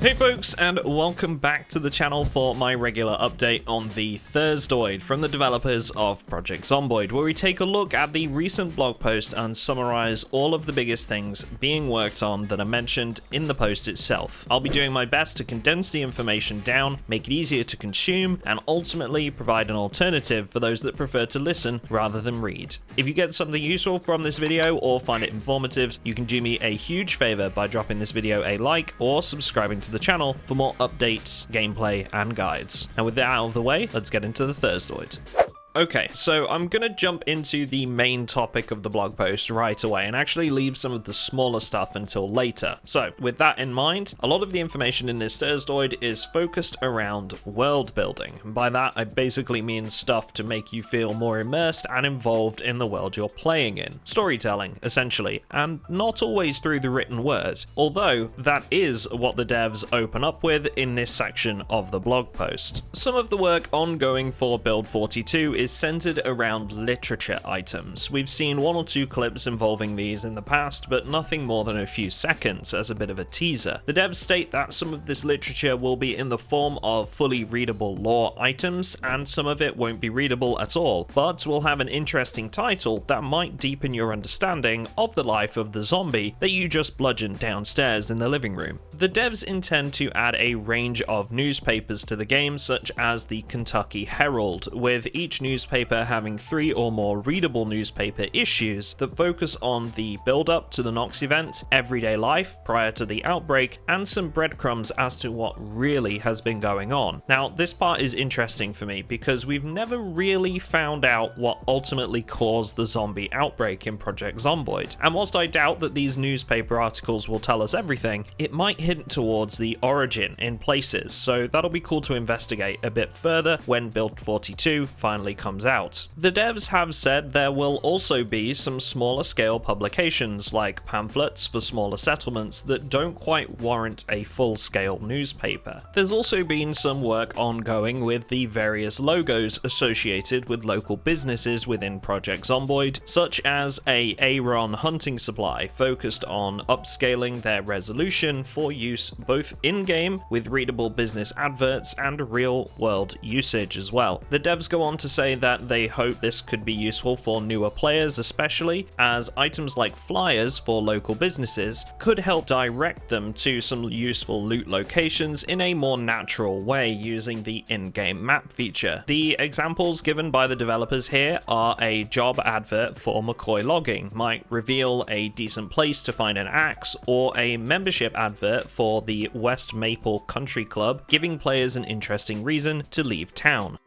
Hey folks, and welcome back to the channel for my regular update on the Thursdoid from the developers of Project Zomboid, where we take a look at the recent blog post and summarize all of the biggest things being worked on that are mentioned in the post itself. I'll be doing my best to condense the information down, make it easier to consume, and ultimately provide an alternative for those that prefer to listen rather than read. If you get something useful from this video or find it informative, you can do me a huge favor by dropping this video a like or subscribing to the channel for more updates, gameplay, and guides. Now with that out of the way, let's get into the Thursdoid. Okay, so I'm gonna jump into the main topic of the blog post right away and actually leave some of the smaller stuff until later. So with that in mind, a lot of the information in this Thursdoid is focused around world building. And by that, I basically mean stuff to make you feel more immersed and involved in the world you're playing in. Storytelling, essentially, and not always through the written word, although that is what the devs open up with in this section of the blog post. Some of the work ongoing for Build 42 is centered around literature items. We've seen one or two clips involving these in the past, but nothing more than a few seconds as a bit of a teaser. The devs state that some of this literature will be in the form of fully readable lore items, and some of it won't be readable at all, but will have an interesting title that might deepen your understanding of the life of the zombie that you just bludgeoned downstairs in the living room. The devs intend to add a range of newspapers to the game, such as the Kentucky Herald, with each newspaper having 3 or more readable newspaper issues that focus on the build-up to the Nox event, everyday life prior to the outbreak, and some breadcrumbs as to what really has been going on. Now, this part is interesting for me because we've never really found out what ultimately caused the zombie outbreak in Project Zomboid, and whilst I doubt that these newspaper articles will tell us everything, it might hint towards the origin in places, so that'll be cool to investigate a bit further when Build 42 finally comes out. The devs have said there will also be some smaller scale publications like pamphlets for smaller settlements that don't quite warrant a full scale newspaper. There's also been some work ongoing with the various logos associated with local businesses within Project Zomboid, such as a Aaron hunting supply focused on upscaling their resolution for use both in-game with readable business adverts and real-world usage as well. The devs go on to say that they hope this could be useful for newer players, especially as items like flyers for local businesses could help direct them to some useful loot locations in a more natural way using the in-game map feature. The examples given by the developers here are a job advert for McCoy logging might reveal a decent place to find an axe, or a membership advert for the West Maple Country Club, giving players an interesting reason to leave town.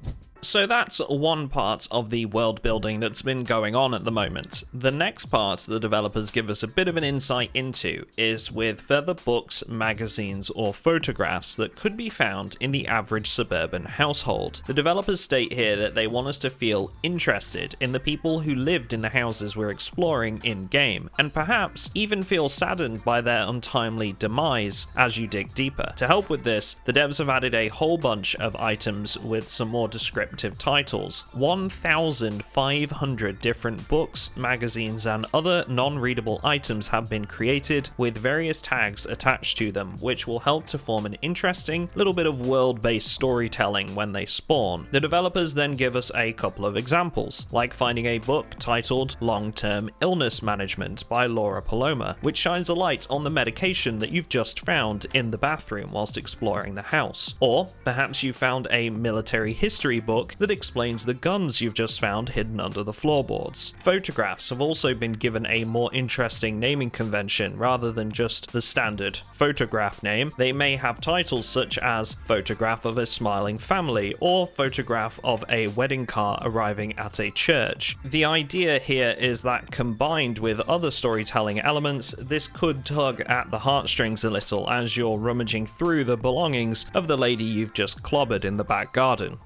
So that's one part of the world building that's been going on at the moment. The next part the developers give us a bit of an insight into is with further books, magazines, or photographs that could be found in the average suburban household. The developers state here that they want us to feel interested in the people who lived in the houses we're exploring in-game, and perhaps even feel saddened by their untimely demise as you dig deeper. To help with this, the devs have added a whole bunch of items with some more descriptive titles. 1,500 different books, magazines, and other non-readable items have been created with various tags attached to them, which will help to form an interesting little bit of world-based storytelling when they spawn. The developers then give us a couple of examples, like finding a book titled Long-Term Illness Management by Laura Paloma, which shines a light on the medication that you've just found in the bathroom whilst exploring the house. Or perhaps you found a military history book that explains the guns you've just found hidden under the floorboards. Photographs have also been given a more interesting naming convention rather than just the standard photograph name. They may have titles such as Photograph of a Smiling Family or Photograph of a Wedding Car Arriving at a Church. The idea here is that combined with other storytelling elements, this could tug at the heartstrings a little as you're rummaging through the belongings of the lady you've just clobbered in the back garden.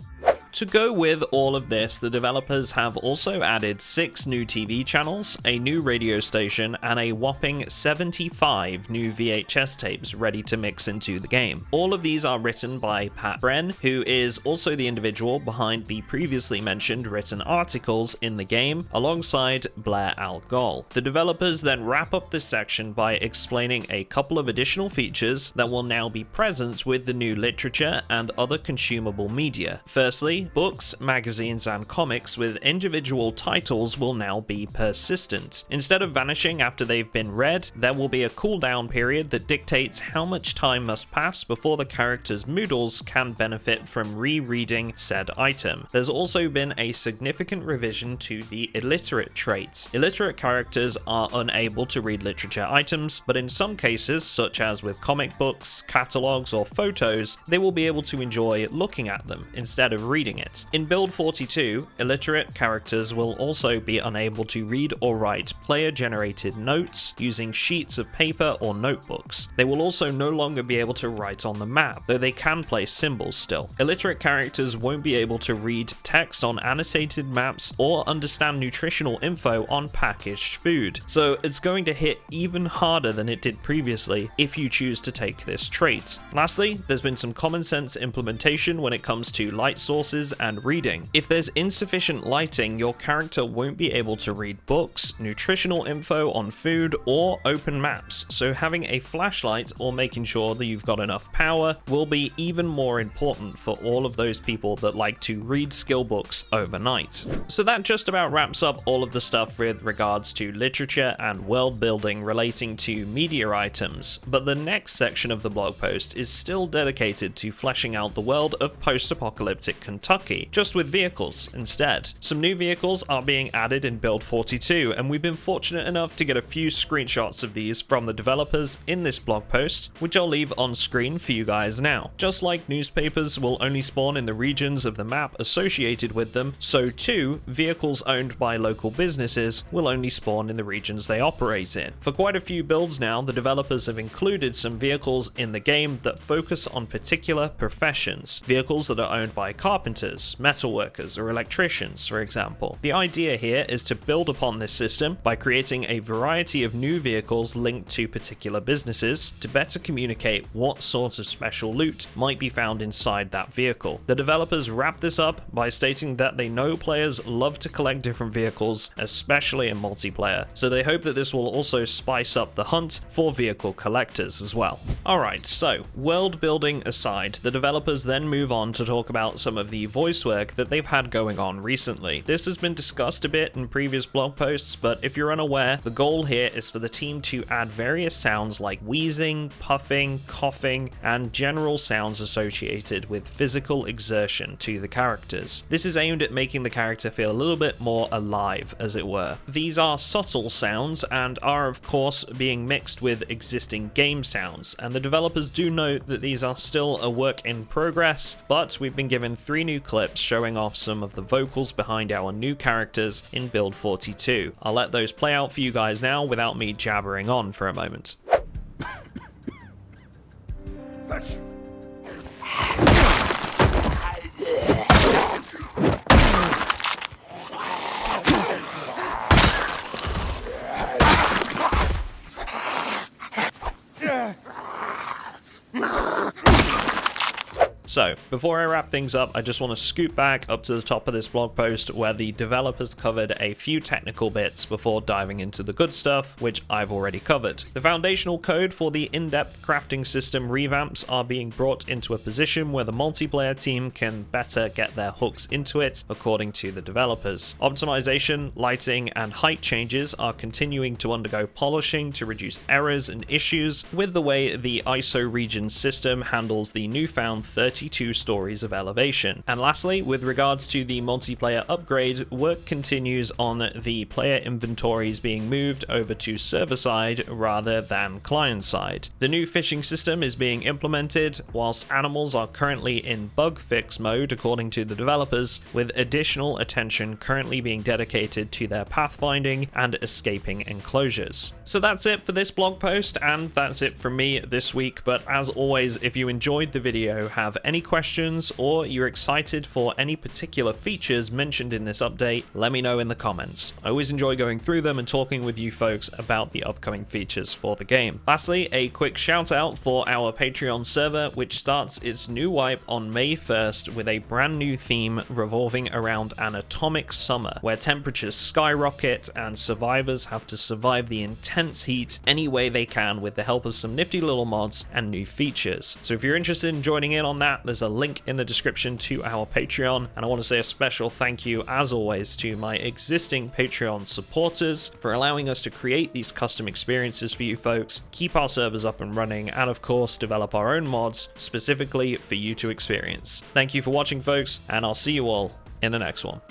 To go with all of this, the developers have also added 6 new TV channels, a new radio station, and a whopping 75 new VHS tapes ready to mix into the game. All of these are written by Pat Bren, who is also the individual behind the previously mentioned written articles in the game, alongside Blair Al Ghul. The developers then wrap up this section by explaining a couple of additional features that will now be present with the new literature and other consumable media. Firstly, books, magazines, and comics with individual titles will now be persistent. Instead of vanishing after they've been read, there will be a cooldown period that dictates how much time must pass before the character's moodles can benefit from rereading said item. There's also been a significant revision to the illiterate traits. Illiterate characters are unable to read literature items, but in some cases, such as with comic books, catalogs, or photos, they will be able to enjoy looking at them instead of reading it. In Build 42, illiterate characters will also be unable to read or write player-generated notes using sheets of paper or notebooks. They will also no longer be able to write on the map, though they can place symbols still. Illiterate characters won't be able to read text on annotated maps or understand nutritional info on packaged food, so it's going to hit even harder than it did previously if you choose to take this trait. Lastly, there's been some common sense implementation when it comes to light sources and reading. If there's insufficient lighting, your character won't be able to read books, nutritional info on food, or open maps, so having a flashlight or making sure that you've got enough power will be even more important for all of those people that like to read skill books overnight. So that just about wraps up all of the stuff with regards to literature and world building relating to media items, but the next section of the blog post is still dedicated to fleshing out the world of post-apocalyptic Kentucky, just with vehicles instead. Some new vehicles are being added in Build 42, and we've been fortunate enough to get a few screenshots of these from the developers in this blog post, which I'll leave on screen for you guys now. Just like newspapers will only spawn in the regions of the map associated with them, so too, vehicles owned by local businesses will only spawn in the regions they operate in. For quite a few builds now, the developers have included some vehicles in the game that focus on particular professions. Vehicles that are owned by carpenters, metalworkers, or electricians, for example. The idea here is to build upon this system by creating a variety of new vehicles linked to particular businesses to better communicate what sort of special loot might be found inside that vehicle. The developers wrap this up by stating that they know players love to collect different vehicles, especially in multiplayer, so they hope that this will also spice up the hunt for vehicle collectors as well. Alright, so world building aside, the developers then move on to talk about some of the voice work that they've had going on recently. This has been discussed a bit in previous blog posts, but if you're unaware, the goal here is for the team to add various sounds like wheezing, puffing, coughing, and general sounds associated with physical exertion to the characters. This is aimed at making the character feel a little bit more alive, as it were. These are subtle sounds and are of course being mixed with existing game sounds, and the developers do note that these are still a work in progress, but we've been given 3 new clips showing off some of the vocals behind our new characters in Build 42. I'll let those play out for you guys now without me jabbering on for a moment. So, before I wrap things up, I just want to scoot back up to the top of this blog post where the developers covered a few technical bits before diving into the good stuff, which I've already covered. The foundational code for the in-depth crafting system revamps are being brought into a position where the multiplayer team can better get their hooks into it, according to the developers. Optimization, lighting, and height changes are continuing to undergo polishing to reduce errors and issues with the way the ISO region system handles the newfound 32 stories of elevation. And lastly, with regards to the multiplayer upgrade, work continues on the player inventories being moved over to server side rather than client side. The new fishing system is being implemented, whilst animals are currently in bug fix mode according to the developers, with additional attention currently being dedicated to their pathfinding and escaping enclosures. So that's it for this blog post, and that's it from me this week, but as always, if you enjoyed the video, have any any questions or you're excited for any particular features mentioned in this update, let me know in the comments. I always enjoy going through them and talking with you folks about the upcoming features for the game. Lastly, a quick shout out for our Patreon server, which starts its new wipe on May 1st with a brand new theme revolving around an atomic summer, where temperatures skyrocket and survivors have to survive the intense heat any way they can with the help of some nifty little mods and new features. So if you're interested in joining in on that, there's a link in the description to our Patreon, and I want to say a special thank you as always to my existing Patreon supporters for allowing us to create these custom experiences for you folks, keep our servers up and running, and of course develop our own mods specifically for you to experience. Thank you for watching folks, and I'll see you all in the next one.